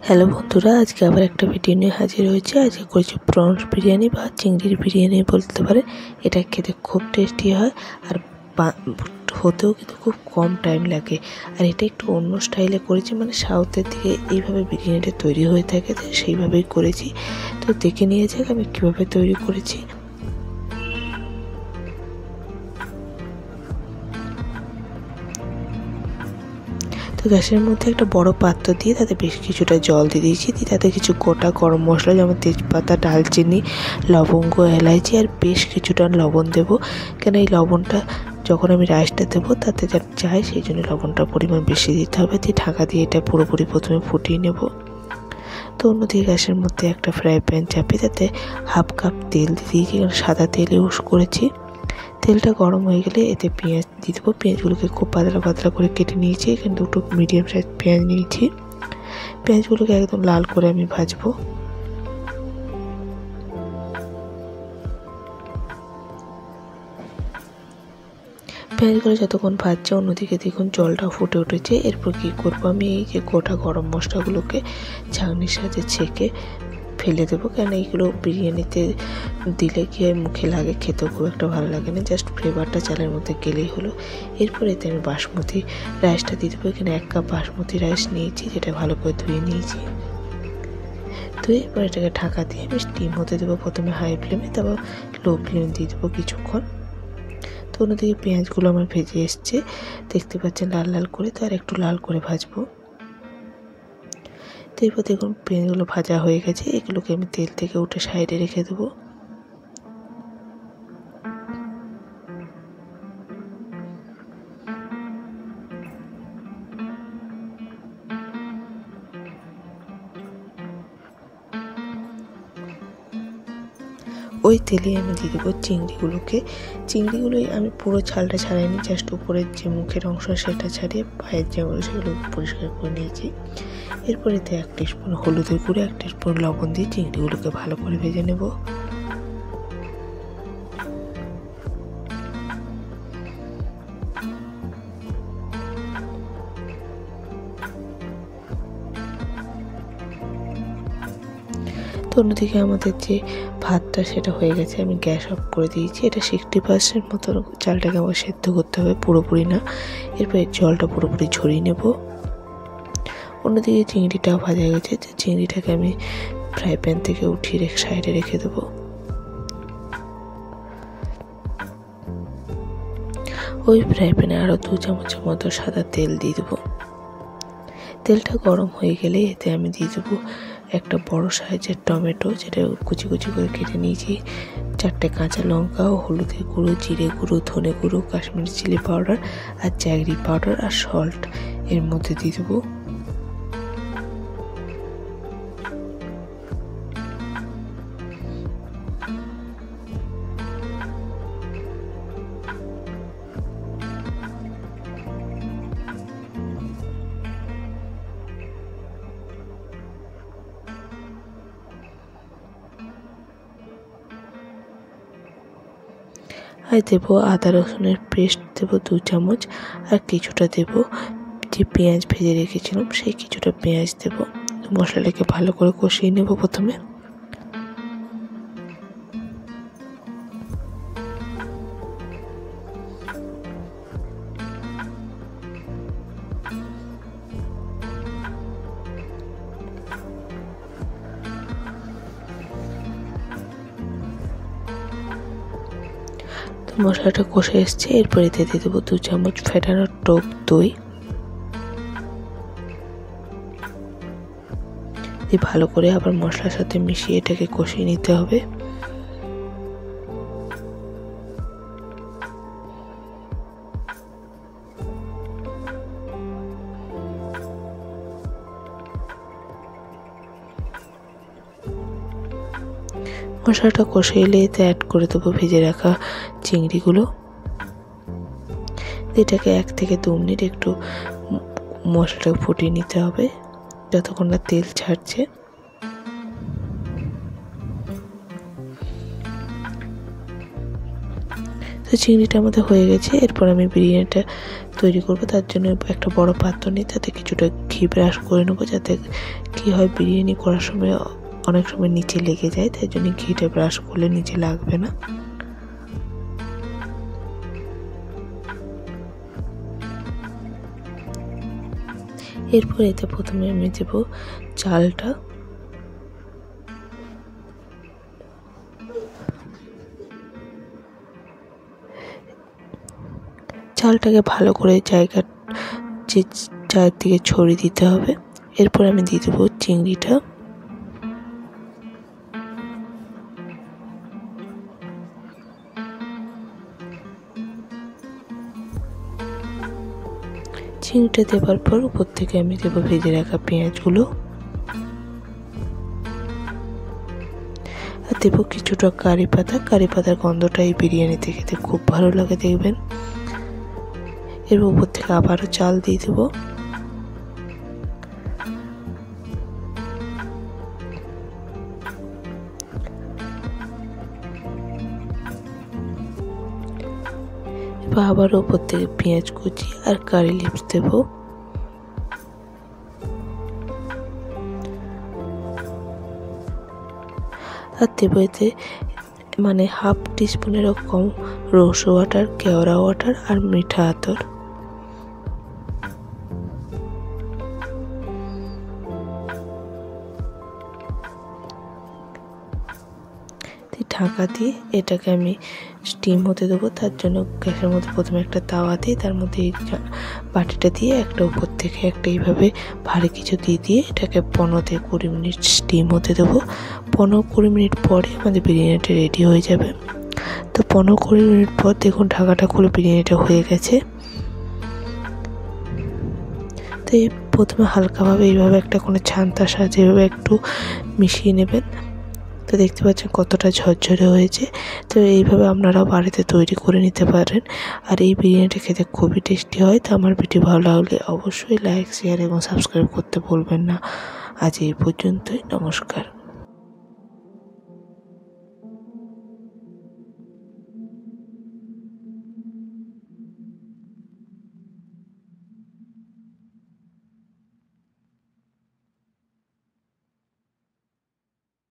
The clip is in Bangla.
হ্যালো বন্ধুরা, আজকে আবার একটা ভিডিও নিয়ে হাজির হয়েছে। আজকে করেছি প্রনস বিরিয়ানি বা চিংড়ির বিরিয়ানি বলতে পারে। এটা খেতে খুব টেস্টি হয় আর হতেও কিন্তু খুব কম টাইম লাগে। আর এটা একটু অন্য স্টাইলে করেছি, মানে সাউথের দিকে এইভাবে বিরিয়ানিটা তৈরি হয়ে থাকে, তো সেইভাবেই করেছি। তো দেখে নিয়ে যাক আমি কীভাবে তৈরি করেছি। তো গ্যাসের মধ্যে একটা বড় পাত্র দিয়ে তাতে বেশ কিছুটা জল দিয়ে দিয়েছি। দিয়ে তাতে কিছু গোটা গরম মশলা যেমন তেজপাতা, দালচিনি, লবঙ্গ, এলাইচি আর বেশ কিছুটা লবণ দেবো। কেন এই লবণটা যখন আমি রাইসটা দেবো তাতে যা চাই সেই জন্য লবণটার পরিমাণ বেশি দিতে হবে। দিয়ে ঢাকা দিয়ে এটা পুরোপুরি প্রথমে ফুটিয়ে নেব। তো অন্যদিকে গ্যাসের মধ্যে একটা ফ্রাই প্যান চাপিয়ে তাতে হাফ কাপ তেল দিয়ে দিয়েছি, কারণ সাদা তেল ইউজ করেছি। তেলটা গরম হয়ে গেলে এতে পেঁয়াজ দিয়ে দেবো। পেঁয়াজগুলোকে খুব পাতলা পাতলা করে কেটে নিয়েছি। এখানে দুটো মিডিয়াম সাইজ পেঁয়াজ নিয়েছি। পেঁয়াজগুলোকে একদম লাল করে আমি ভাজবো। পেঁয়াজগুলো যতক্ষণ ভাজছে, অন্যদিকে দেখুন জলটা ফুটে উঠেছে। এরপর কী করবো, আমি এই যে গোটা গরম মশলাগুলোকে ছাঁকনির সাথে ছেঁকে ফেলে দেবো। কেন এইগুলো বিরিয়ানিতে দিলে গিয়ে মুখে লাগে, খেতেও খুব একটা ভালো লাগে না, জাস্ট ফ্লেভারটা চালের মধ্যে গেলেই হলো। এরপর এতে আমি বাসমতি রাইসটা দিয়ে দেবো। এখানে 1 কাপ বাসমতি রাইস নিয়েছি, যেটা ভালো করে ধুয়ে নিয়েছি। ধুয়ে এরপর এটাকে ঢাকা দিয়ে আমি স্টিম হতে দেবো। প্রথমে হাই ফ্লেমে, তারপর লো ফ্লেমে দিয়ে দেবো কিছুক্ষণ। তো অন্যদিকে পেঁয়াজগুলো আমার ভেজে এসছে, দেখতে পাচ্ছেন লাল লাল করে। তো আর একটু লাল করে ভাজবো। তো এরপর দেখুন পেঁয়াজগুলো ভাজা হয়ে গেছে। এগুলোকে আমি তেল থেকে উঠে সাইডে রেখে দেবো। ওই তেলে আমি দিয়ে দেবো চিংড়িগুলোই আমি পুরো ছালটা ছাড়াইনি, জাস্ট উপরের যে মুখের অংশ সেটা ছাড়িয়ে পায়ের যেগুলো সেগুলো পরিষ্কার করে নিয়েছি। এরপর এতে 1 টিস্পুন হলুদের গুঁড়ো, 1 টিস্পুন লবণ দিয়ে চিংড়িগুলোকে ভালো করে ভেজে নেব। তো অন্যদিকে আমাদের যে ভাতটা সেটা হয়ে গেছে, আমি গ্যাস অফ করে দিয়েছি। এটা 60% মতো চালটাকে আমার সেদ্ধ করতে হবে, পুরোপুরি না। এরপর জলটা পুরোপুরি ঝরিয়ে নেব। অন্যদিকে চিংড়িটাও ভাজা গেছে, যে চিংড়িটাকে আমি ফ্রাই প্যান থেকে উঠিয়ে সাইডে রেখে দেবো। ওই ফ্রাই প্যানে আরও 2 চামচের মতো সাদা তেল দিয়ে দেবো। তেলটা গরম হয়ে গেলে এতে আমি দিয়ে দেবো একটা বড় সাইজের টমেটো, যেটা কুচি কুচি করে কেটে নিয়েছি। 4টে কাঁচা লঙ্কা ও হলুদের গুঁড়ো, জিরে গুঁড়ো, ধনে গুঁড়ো, কাশ্মীরি চিলি পাউডার আর জ্যাগরি পাউডার আর সল্ট এর মধ্যে দিয়ে দেবো। আর দেবো আদা রসুনের পেস্ট দেবো 2 চামচ, আর কিছুটা দেবো যে পেঁয়াজ ভেজে রেখেছিলাম সেই কিছুটা পেঁয়াজ দেবো। মশলাটাকে ভালো করে কষিয়ে নেব প্রথমে। মশলাটা কষে এসছে। এরপর এতে দিয়ে দেবো 2 চামচ ফেটানো টক দই। দিয়ে ভালো করে আবার মশলার সাথে মিশিয়ে এটাকে কষিয়ে নিতে হবে। মশলাটা কষে এলে এতে অ্যাড করে দেবো ভেজে রাখা চিংড়িগুলো। এটাকে 1 থেকে 2 মিনিট একটু মশলাটাকে ফুটিয়ে নিতে হবে, যতক্ষণ না তেল ছাড়ছে। তো চিংড়িটা আমাদের হয়ে গেছে। এরপর আমি বিরিয়ানিটা তৈরি করব। তার জন্য একটা বড় পাত্র নিয়ে তাতে কিছুটা ঘি ব্রাশ করে নেবো, যাতে কী হয় বিরিয়ানি করার সময় অনেক সময় নিচে লেগে যায়, তাই জন্য ঘিটা ব্রাশ করলে নিচে লাগবে না। এরপর এতে প্রথমে আমি দেব চালটা। চালটাকে ভালো করে যে চারদিকে ছড়িয়ে দিতে হবে। এরপর আমি দিয়ে দেবো চিংড়িটা। চিংড়িটা দেওয়ার পর উপর থেকে আমি দেবো ভেজে রাখা পেঁয়াজগুলো, আর দেবো কিছুটা কারি পাতা। কারি পাতার গন্ধটা এই বিরিয়ানিতে খেতে খুব ভালো লাগে, দেখবেন। এর উপর থেকে আবারও চাল দিয়ে দেবো। এবার আবার উপর থেকে পেঁয়াজ কুচি আর কারি লিভস দেবো। আর দেবো এতে হাফ টিস্পুনেরও কম রোজ ওয়াটার, কেওড়া ওয়াটার আর মিঠা আতর। ঢাকা দিয়ে এটাকে আমি স্টিম হতে দেবো। তার জন্য গ্যাসের মধ্যে প্রথমে একটা তাওয়া দিয়ে তার মধ্যে এই বাটিটা দিয়ে একটা উপর থেকে একটা এইভাবে ভারী কিছু দিয়ে এটাকে 15 থেকে 20 মিনিট স্টিম হতে দেবো। 15-20 মিনিট পরে আমাদের বিরিয়ানিটা রেডি হয়ে যাবে। তো 15-20 মিনিট পর দেখুন ঢাকাটা খুলে বিরিয়ানিটা হয়ে গেছে। তো এই প্রথমে হালকাভাবে এইভাবে একটা কোনো ছান্তার সাহায্যে এভাবে একটু মিশিয়ে নেবেন। তো দেখতে পাচ্ছেন কতটা ঝরঝরে হয়েছে। তো এইভাবে আপনারাও বাড়িতে তৈরি করে নিতে পারেন। আর এই বিরিয়ানিটা খেতে খুবই টেস্টি হয়। তো আমার ভিডিও ভালো লাগলে অবশ্যই লাইক, শেয়ার এবং সাবস্ক্রাইব করতে ভুলবেন না। আজ এই পর্যন্তই, নমস্কার।